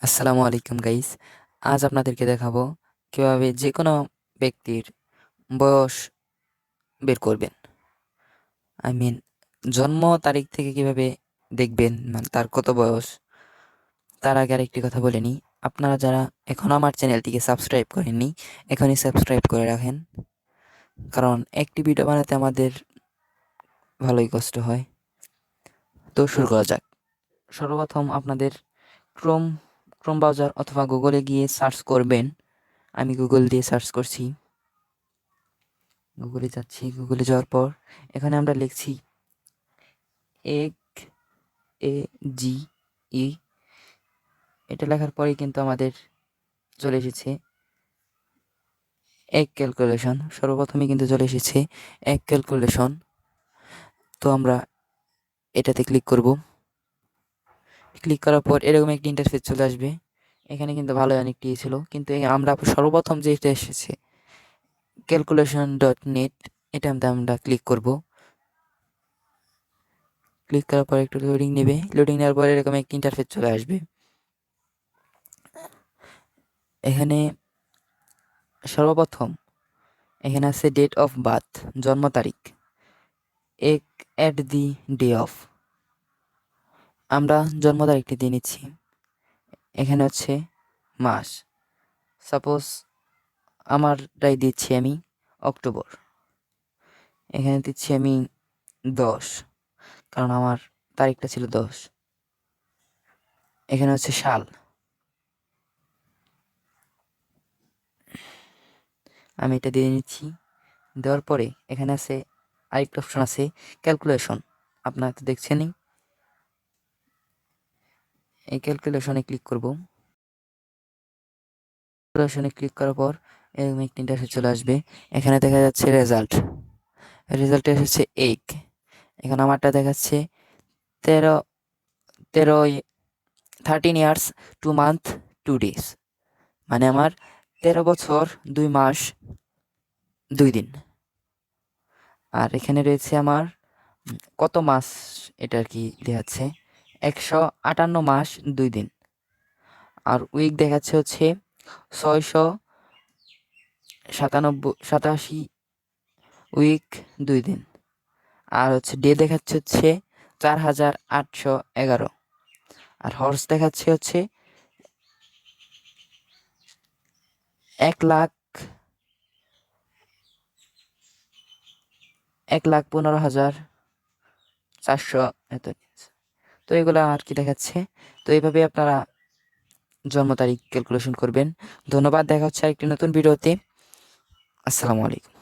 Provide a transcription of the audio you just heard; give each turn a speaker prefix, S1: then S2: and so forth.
S1: আসসালামু আলাইকুম গাইস। আজ আপনাদেরকে দেখাবো কিভাবে যে কোনো ব্যক্তির বয়স বের করবেন। আই মিন জন্ম তারিখ থেকে কিভাবে দেখবেন মানে তার কত বয়স। তার আগে আরেকটি কথা বলে নিই, আপনারা যারা এখনও আমার চ্যানেলটিকে সাবস্ক্রাইব করেননি এখনই সাবস্ক্রাইব করে রাখেন, কারণ একটি ভিডিও বানাতে আমাদের ভালোই কষ্ট হয়। তো শুরু করা যাক। সর্বপ্রথম আপনাদের ক্রোম ক্রোম ব্রাউজার অথবা গুগলে গিয়ে সার্চ করবেন। আমি গুগল দিয়ে সার্চ করছি। গুগলে যাচ্ছি, গুগলে যাওয়ার পর এখানে আমরা লিখছি এক জি ই। এটা লেখার পরেই কিন্তু আমাদের চলে এসেছে এক ক্যালকুলেশন। সর্বপ্রথমে কিন্তু চলে এসেছে এক ক্যালকুলেশন। তো আমরা এটাতে ক্লিক করব। ক্লিক করার পর এরকম একটি ইন্টারফেস চলে আসবে। এখানে কিন্তু ভালো অনেকটি ছিল, কিন্তু আমরা সর্বপ্রথম যেটা এসেছে calculation.net, এটা আমরা ক্লিক করব। ক্লিক করার পর একটু লোডিং নেবে। লোডিং নেওয়ার পর এরকম একটি ইন্টারফেস চলে আসবে। এখানে সর্বপ্রথম এখানে আছে ডেট অফ বার্থ, জন্ম তারিখ, এক অ্যাট দি ডে অফ। আমরা জন্ম তারিখটি দিয়ে নিচ্ছি। এখানে হচ্ছে মাস, সাপোজ আমারটাই দিচ্ছি আমি অক্টোবর। এখানে দিচ্ছি আমি 10, কারণ আমার তারিখটা ছিল 10। এখানে হচ্ছে সাল, আমি এটা দিয়ে নিচ্ছি। দেওয়ার পরে এখানে আছে আরেকটা অপশন আছে ক্যালকুলেশন, আপনারা তো দেখছেনই। এই ক্যালকুলেশনে ক্লিক করব। ক্যালকুলেশনে ক্লিক করার পর এরকম একটি ইন্টারফেস চলে আসবে। এখানে দেখা যাচ্ছে রেজাল্টে এসেছে 8। এখন আমারটা দেখাচ্ছে 13 13 13 ইয়ার্স 2 মান্থ 2 ডেজ, মানে আমার 13 বছর 2 মাস 2 দিন। আর এখানে রয়েছে আমার কত মাস, এটা আর কি দেখাচ্ছে 158 মাস 2 দিন। আর উইক দেখাচ্ছে হচ্ছে 687 উইক 2 দিন। আর হচ্ছে ডে দেখাচ্ছে হচ্ছে 4811। আর হর্স দেখাচ্ছে হচ্ছে 1,15,400 এত। তো এগুলো আর কি দেখাচ্ছে। তো এইভাবে আপনারা জন্ম তারিখ ক্যালকুলেশন করবেন। ধন্যবাদ, দেখা হচ্ছে আরেকটি নতুন ভিডিওতে। আসসালামু আলাইকুম।